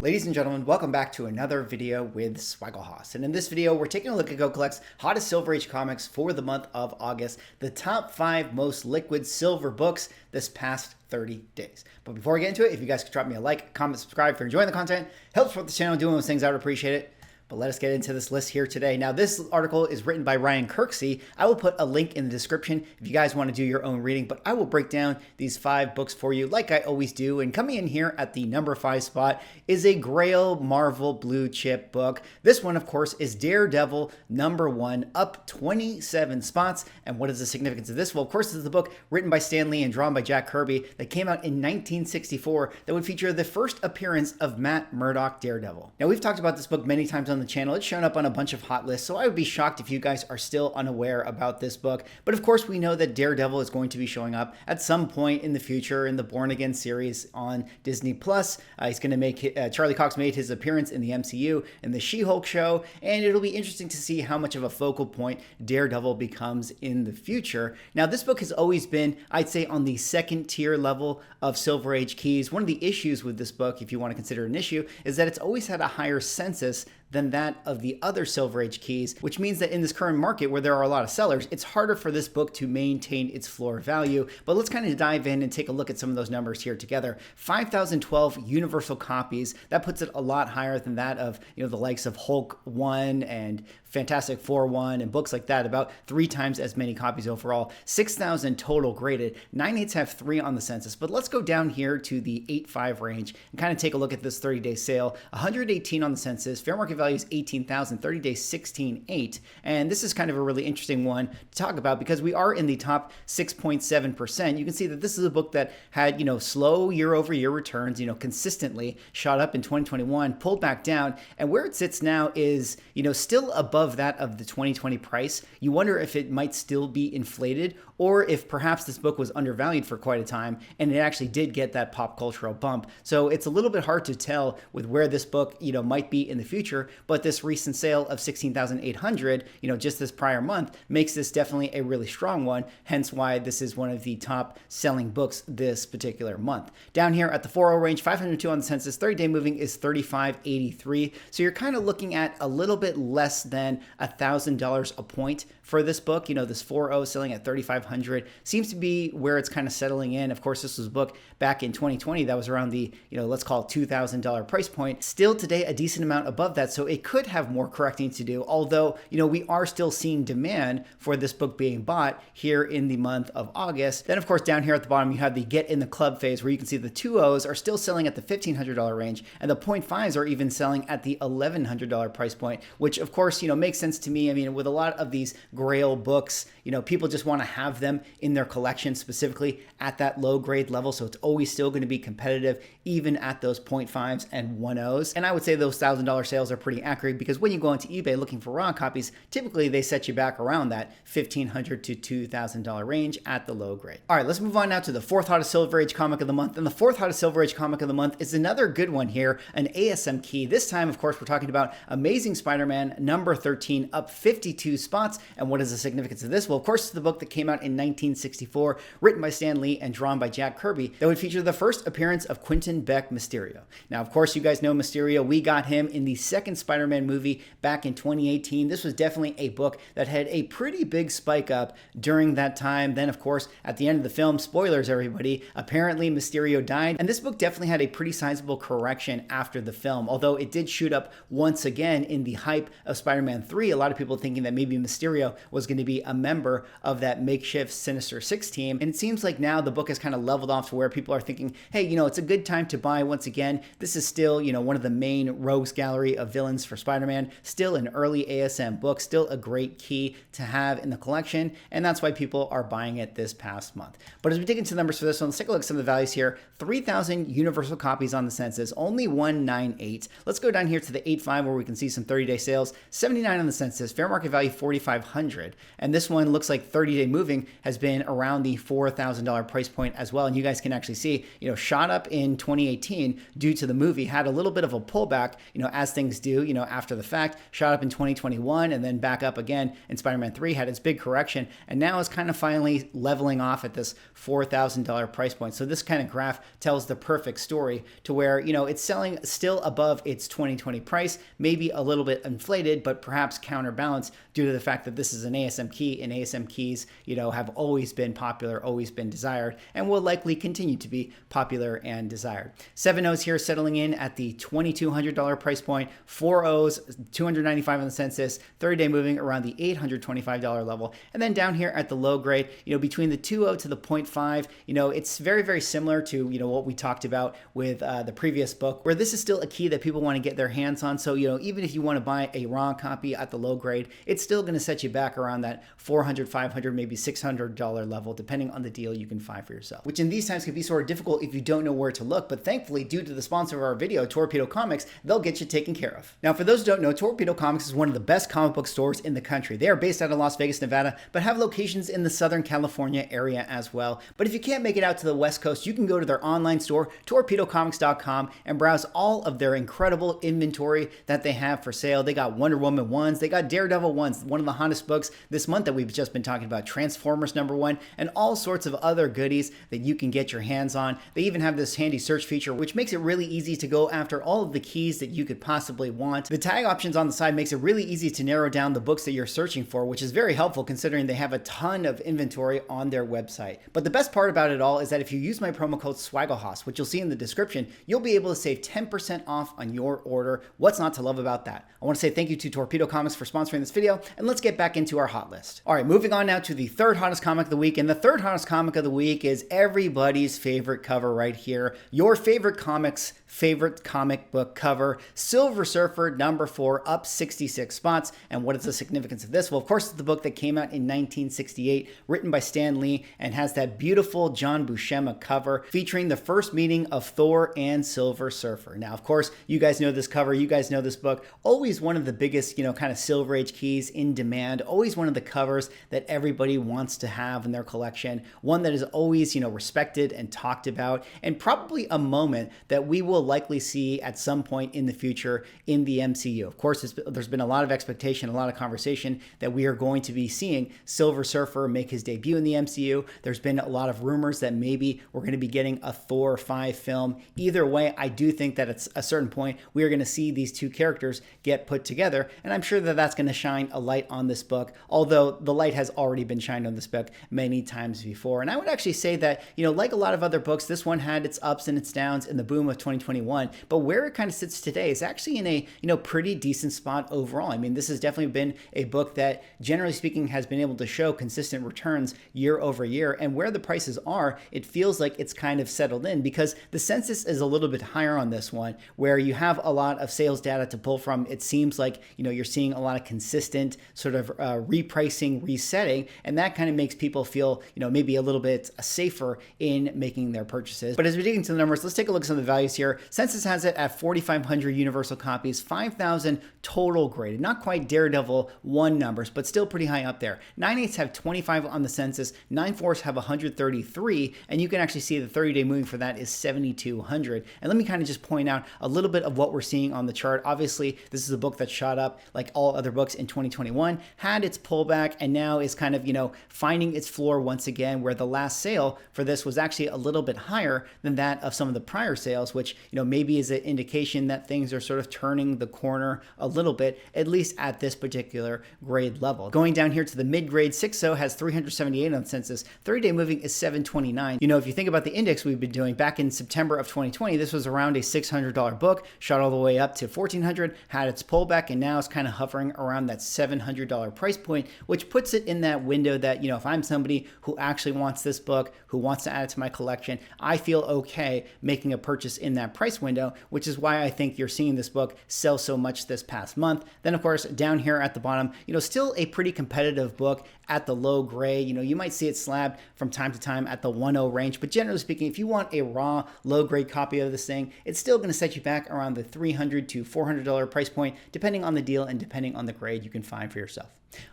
Ladies and gentlemen, welcome back to another video with Swaggle. And in this video, we're taking a look at Go Collect's hottest Silver Age comics for the month of August, the top 5 most liquid silver books this past 30 days. But before we get into it, if you guys could drop me a like, comment, subscribe if you're enjoying the content, helps support the channel, doing those things, I would appreciate it. But let us get into this list here today. Now, this article is written by Ryan Kirksey. I will put a link in the description if you guys want to do your own reading, but I will break down these 5 books for you like I always do. And coming in here at the number 5 spot is a Grail Marvel blue chip book. This one, of course, is Daredevil #1, up 27 spots. And what is the significance of this? Well, of course, this is the book written by Stan Lee and drawn by Jack Kirby that came out in 1964 that would feature the first appearance of Matt Murdock Daredevil. Now, we've talked about this book many times on the channel. It's shown up on a bunch of hot lists, so I would be shocked if you guys are still unaware about this book. But of course, we know that Daredevil is going to be showing up at some point in the future in the Born Again series on Disney+. He's going to make Charlie Cox made his appearance in the MCU in the She-Hulk show, and it'll be interesting to see how much of a focal point Daredevil becomes in the future. Now, this book has always been, I'd say, on the second tier level of Silver Age keys. One of the issues with this book, if you want to consider an issue, is that it's always had a higher census than that of the other Silver Age keys, which means that in this current market where there are a lot of sellers, it's harder for this book to maintain its floor value. But let's kind of dive in and take a look at some of those numbers here together. 5,012 universal copies. That puts it a lot higher than that of, the likes of Hulk 1 and Fantastic Four 1 and books like that, about 3 times as many copies overall. 6,000 total graded. 9/8 have 3 on the census. But let's go down here to the 8.5 range and kind of take a look at this 30-day sale. 118 on the census. Fair market value is 18,000, 30 days 16.8. And this is kind of a really interesting one to talk about because we are in the top 6.7%. You can see that this is a book that had, slow year-over-year returns, consistently shot up in 2021, pulled back down, and where it sits now is, still above that of the 2020 price. You wonder if it might still be inflated or if perhaps this book was undervalued for quite a time and it actually did get that pop cultural bump. So it's a little bit hard to tell with where this book, might be in the future, but this recent sale of 16,800, just this prior month makes this definitely a really strong one, hence why this is one of the top selling books this particular month. Down here at the 4.0 range, 502 on the census, 30-day moving is 35.83. So you're kind of looking at a little bit less than $1,000 a point for this book. This 4.0 selling at 3,500 seems to be where it's kind of settling in. Of course, this was a book back in 2020 that was around the, let's call it $2,000 price point. Still today, a decent amount above that. So it could have more correcting to do, although, we are still seeing demand for this book being bought here in the month of August. Then, of course, down here at the bottom, you have the Get in the Club phase where you can see the 2.0s are still selling at the $1,500 range and the 0.5s are even selling at the $1,100 price point, which of course, makes sense to me. I mean, with a lot of these Grail books, people just want to have them in their collection specifically at that low grade level. So it's always still going to be competitive even at those 0.5s and 1.0s. And I would say those $1,000 sales are pretty accurate because when you go into eBay looking for raw copies, typically they set you back around that $1,500 to $2,000 range at the low grade. All right, let's move on now to the 4th hottest Silver Age comic of the month. And the 4th hottest Silver Age comic of the month is another good one here, an ASM key. This time, of course, we're talking about Amazing Spider-Man number 13, up 52 spots. And what is the significance of this? Well, of course, it's the book that came out in 1964, written by Stan Lee and drawn by Jack Kirby, that would feature the first appearance of Quentin Beck Mysterio. Now, of course, you guys know Mysterio. We got him in the second Spider-Man movie back in 2018. This was definitely a book that had a pretty big spike up during that time. Then, of course, at the end of the film, spoilers, everybody, apparently Mysterio died. And this book definitely had a pretty sizable correction after the film, although it did shoot up once again in the hype of Spider-Man 3. A lot of people thinking that maybe Mysterio was going to be a member of that makeshift Sinister Six team. And it seems like now the book has kind of leveled off to where people are thinking, hey, it's a good time to buy once again. This is still, one of the main rogues gallery of villains for Spider-Man, still an early ASM book, still a great key to have in the collection. And that's why people are buying it this past month. But as we dig into the numbers for this one, let's take a look at some of the values here. 3,000 universal copies on the census, only 198. Let's go down here to the 8.5 where we can see some 30-day sales, 79 on the census, fair market value 4,500. And this one looks like 30-day moving moving has been around the $4,000 price point as well. And you guys can actually see, shot up in 2018 due to the movie, had a little bit of a pullback, as things do, after the fact, shot up in 2021 and then back up again in Spider-Man 3, had its big correction, and now is kind of finally leveling off at this $4,000 price point. So this kind of graph tells the perfect story to where, it's selling still above its 2020 price, maybe a little bit inflated, but perhaps counterbalanced due to the fact that this is an ASM key, and ASM keys, have always been popular, always been desired, and will likely continue to be popular and desired. 7 O's here settling in at the $2,200 price point, 4 O's, $295 on the census, 30-day moving around the $825 level, and then down here at the low grade, between the 2.0 to the 0.5, it's very, very similar to, what we talked about with the previous book, where this is still a key that people want to get their hands on. So, even if you want to buy a raw copy at the low grade, it's still going to set you back around that $400, $500, maybe $600 level, depending on the deal you can find for yourself, which in these times can be sort of difficult if you don't know where to look. But thankfully, due to the sponsor of our video, Torpedo Comics, they'll get you taken care of. Now, for those who don't know, Torpedo Comics is one of the best comic book stores in the country. They are based out of Las Vegas, Nevada, but have locations in the Southern California area as well. But if you can't make it out to the West Coast, you can go to their online store, torpedocomics.com, and browse all of their incredible inventory that they have for sale. They got Wonder Woman 1s, they got Daredevil 1s, one of the hottest books this month that we've just been talking about, Transformers #1, and all sorts of other goodies that you can get your hands on. They even have this handy search feature, which makes it really easy to go after all of the keys that you could possibly want. The tag options on the side makes it really easy to narrow down the books that you're searching for, which is very helpful considering they have a ton of inventory on their website. But the best part about it all is that if you use my promo code SWAGGLEHOSS, which you'll see in the description, you'll be able to save 10% off on your order. What's not to love about that? I want to say thank you to Torpedo Comics for sponsoring this video, and let's get back into our hot list. All right, moving on now to the third hottest comic of the week, and the third hottest comic of the week is everybody's favorite cover right here. Your favorite comic's favorite comic book cover, Silver Surfer #4, up 66 spots. And what is the significance of this? Well, of course, it's the book that came out in 1968, written by Stan Lee, and has that beautiful John Buscema cover featuring the first meeting of Thor and Silver Surfer. Now, of course, you guys know this cover, you guys know this book, always one of the biggest, kind of Silver Age keys in demand, always one of the covers that everybody wants to have in their collection, one that is always, respected and talked about, and probably a moment that we will likely see at some point in the future in the MCU. Of course, there's been a lot of expectation, a lot of conversation that we are going to be seeing Silver Surfer make his debut in the MCU. There's been a lot of rumors that maybe we're going to be getting a Thor 5 film. Either way, I do think that at a certain point, we are going to see these two characters get put together, and I'm sure that that's going to shine a light on this book, although the light has already been shined on this book many times before. And I would actually say that, like a lot of other books, this one had its ups and its downs in the boom of 2021, but where it kind of sits today is actually in a, pretty decent spot overall. I mean, this has definitely been a book that, generally speaking, has been able to show consistent returns year over year, and where the prices are, it feels like it's kind of settled in because the census is a little bit higher on this one, where you have a lot of sales data to pull from. It seems like, you're seeing a lot of consistent sort of repricing, resetting, and that kind of makes people feel, maybe a little bit safer in making their purchases. But as we dig into the numbers, let's take a look at some of the values here. Census has it at 4,500 universal copies, 5,000 total graded. Not quite Daredevil 1 numbers, but still pretty high up there. 9/8 have 25 on the census, 9/4 have 133, and you can actually see the 30-day moving for that is 7,200. And let me kind of just point out a little bit of what we're seeing on the chart. Obviously, this is a book that shot up like all other books in 2021, had its pullback, and now is kind of, finding its floor once again, where the last sale for this was actually a little bit higher than that of some of the prior sales, which, maybe is an indication that things are sort of turning the corner a little bit, at least at this particular grade level. Going down here to the mid-grade, 6.0 has 378 on census, 30-day moving is 729. If you think about the index we've been doing back in September of 2020, this was around a $600 book, shot all the way up to $1,400, had its pullback, and now it's kind of hovering around that $700 price point, which puts it in that window that, if I'm somebody who actually wants this book, who wants to add it to my collection, I feel okay making a purchase in that price window, which is why I think you're seeing this book sell so much this past month. Then, of course, down here at the bottom, still a pretty competitive book at the low grade. You might see it slabbed from time to time at the 1.0 range, but generally speaking, if you want a raw low grade copy of this thing, it's still going to set you back around the $300 to $400 price point, depending on the deal and depending on the grade you can find for yourself.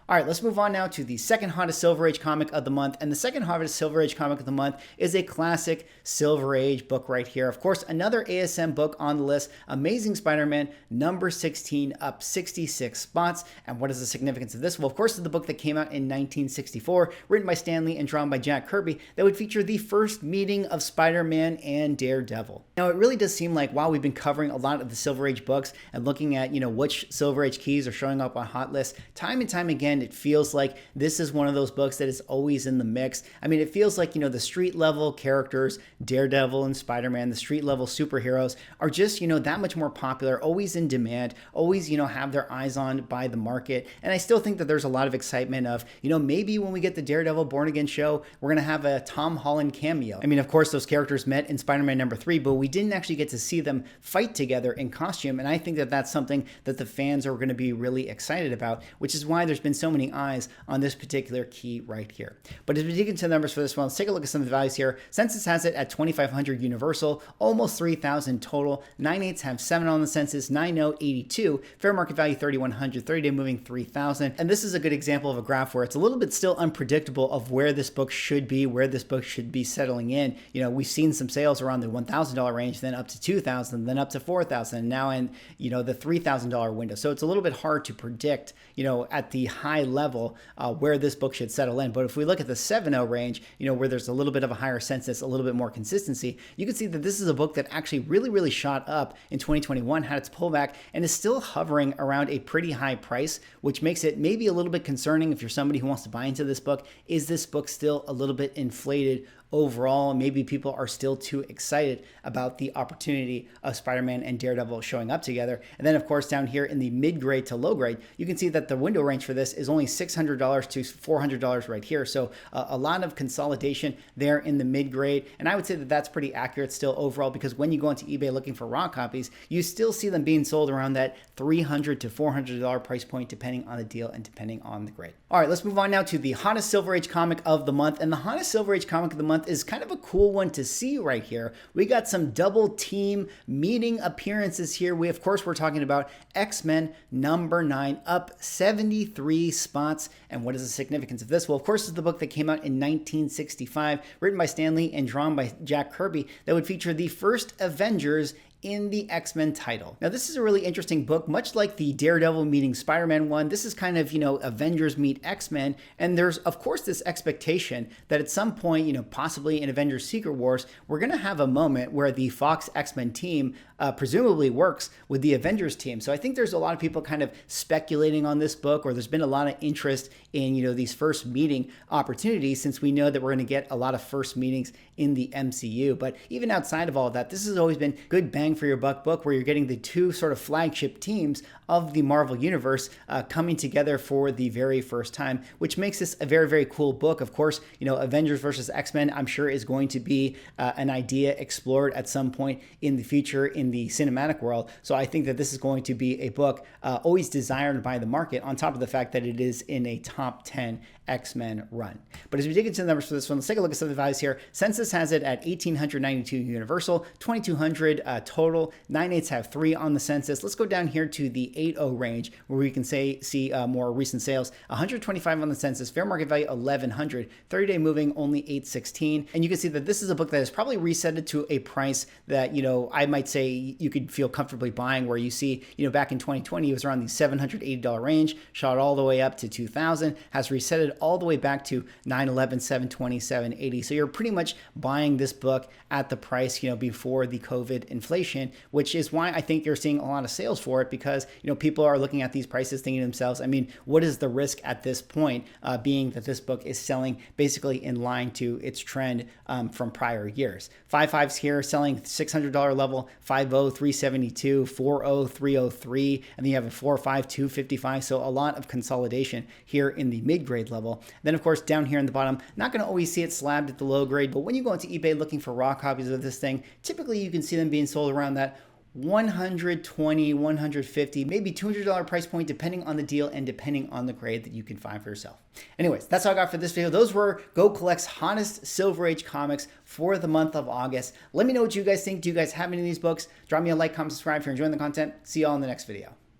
All right, let's move on now to the second hottest Silver Age comic of the month. And the second hottest Silver Age comic of the month is a classic Silver Age book right here. Of course, another ASM book on the list, Amazing Spider-Man number 16, up 66 spots. And what is the significance of this? Well, of course, it's the book that came out in 1964, written by Stan Lee and drawn by Jack Kirby, that would feature the first meeting of Spider-Man and Daredevil. Now, it really does seem like, while we've been covering a lot of the Silver Age books and looking at, which Silver Age keys are showing up on hot lists, time and time again, it feels like this is one of those books that is always in the mix. I mean, it feels like, the street level characters, Daredevil and Spider-Man, the street level superheroes are just, that much more popular, always in demand, always, have their eyes on by the market. And I still think that there's a lot of excitement of, maybe when we get the Daredevil Born Again show, we're going to have a Tom Holland cameo. I mean, of course, those characters met in Spider-Man number 3, but we didn't actually get to see them fight together in costume. And I think that that's something that the fans are going to be really excited about, which is why there's been so many eyes on this particular key right here. But as we dig into the numbers for this one, let's take a look at some of the values here. Census has it at 2,500 universal, almost 3,000 total. 9/8 have 7 on the census, 9/0 82, fair market value 3,100, 30-day moving 3,000. And this is a good example of a graph where it's a little bit still unpredictable of where this book should be, where this book should be settling in. We've seen some sales around the $1,000 range, then up to $2,000, then up to $4,000, and now in the $3,000 window. So it's a little bit hard to predict, at the high level where this book should settle in. But if we look at the 7.0 range, where there's a little bit of a higher census, a little bit more consistency, you can see that this is a book that actually really shot up in 2021, had its pullback, and is still hovering around a pretty high price, which makes it maybe a little bit concerning if you're somebody who wants to buy into this book. Is this book still a little bit inflated overall? Maybe people are still too excited about the opportunity of Spider-Man and Daredevil showing up together. And then, of course, down here in the mid-grade to low-grade, you can see that the window range for this is only $600 to $400 right here. So a lot of consolidation there in the mid-grade. And I would say that that's pretty accurate still overall, because when you go onto eBay looking for raw copies, you still see them being sold around that $300 to $400 price point, depending on the deal and depending on the grade. All right, let's move on now to the hottest Silver Age comic of the month. And the hottest Silver Age comic of the month is kind of a cool one to see right here. We got some double team meeting appearances here. We're talking about X-Men number 9, up 73 spots. And what is the significance of this? Well, of course, it's the book that came out in 1965, written by Stan Lee and drawn by Jack Kirby, that would feature the first Avengers in the X-Men title. Now, this is a really interesting book, much like the Daredevil meeting Spider-Man one. This is kind of, Avengers meet X-Men. And there's, of course, this expectation that at some point, possibly in Avengers Secret Wars, we're going to have a moment where the Fox X-Men team presumably works with the Avengers team. So I think there's a lot of people kind of speculating on this book, or there's been a lot of interest in, these first meeting opportunities, since we know that we're going to get a lot of first meetings in the MCU. But even outside of all of that, this has always been good bang for your buck book, where you're getting the two sort of flagship teams of the Marvel Universe coming together for the very first time, which makes this a very cool book. Of course, Avengers versus X-Men, I'm sure, is going to be an idea explored at some point in the future in the cinematic world. So I think that this is going to be a book always desired by the market, on top of the fact that it is in a top 10 X-Men run. But as we dig into the numbers for this one, let's take a look at some of the values here. Census has it at 1,892 universal, 2,200 total. 9/8 have 3 on the census. Let's go down here to the 8.0 range, where we can see more recent sales. 125 on the census, fair market value 1,100, 30-day moving only 816. And you can see that this is a book that is probably resetted to a price that, I might say you could feel comfortably buying, where you see, back in 2020, it was around the $780 range, shot all the way up to $2,000, has resetted all the way back to $911, $720, $780. So you're pretty much buying this book at the price, before the COVID inflation, which is why I think you're seeing a lot of sales for it, because, people are looking at these prices thinking to themselves, I mean, what is the risk at this point, being that this book is selling basically in line to its trend from prior years. 5.5s here selling $600 level, 5.0, 372, 4.0, 303, and then you have a 4.5, 255. So a lot of consolidation here in the mid-grade level. Then, of course, down here in the bottom, not going to always see it slabbed at the low grade, but when you go into eBay looking for raw copies of this thing, typically you can see them being sold around that $120, $150, maybe $200 price point, depending on the deal and depending on the grade that you can find for yourself. Anyways, that's all I got for this video. Those were Go Collect's hottest Silver Age comics for the month of August. Let me know what you guys think. Do you guys have any of these books? Drop me a like, comment, subscribe if you're enjoying the content. See y'all in the next video.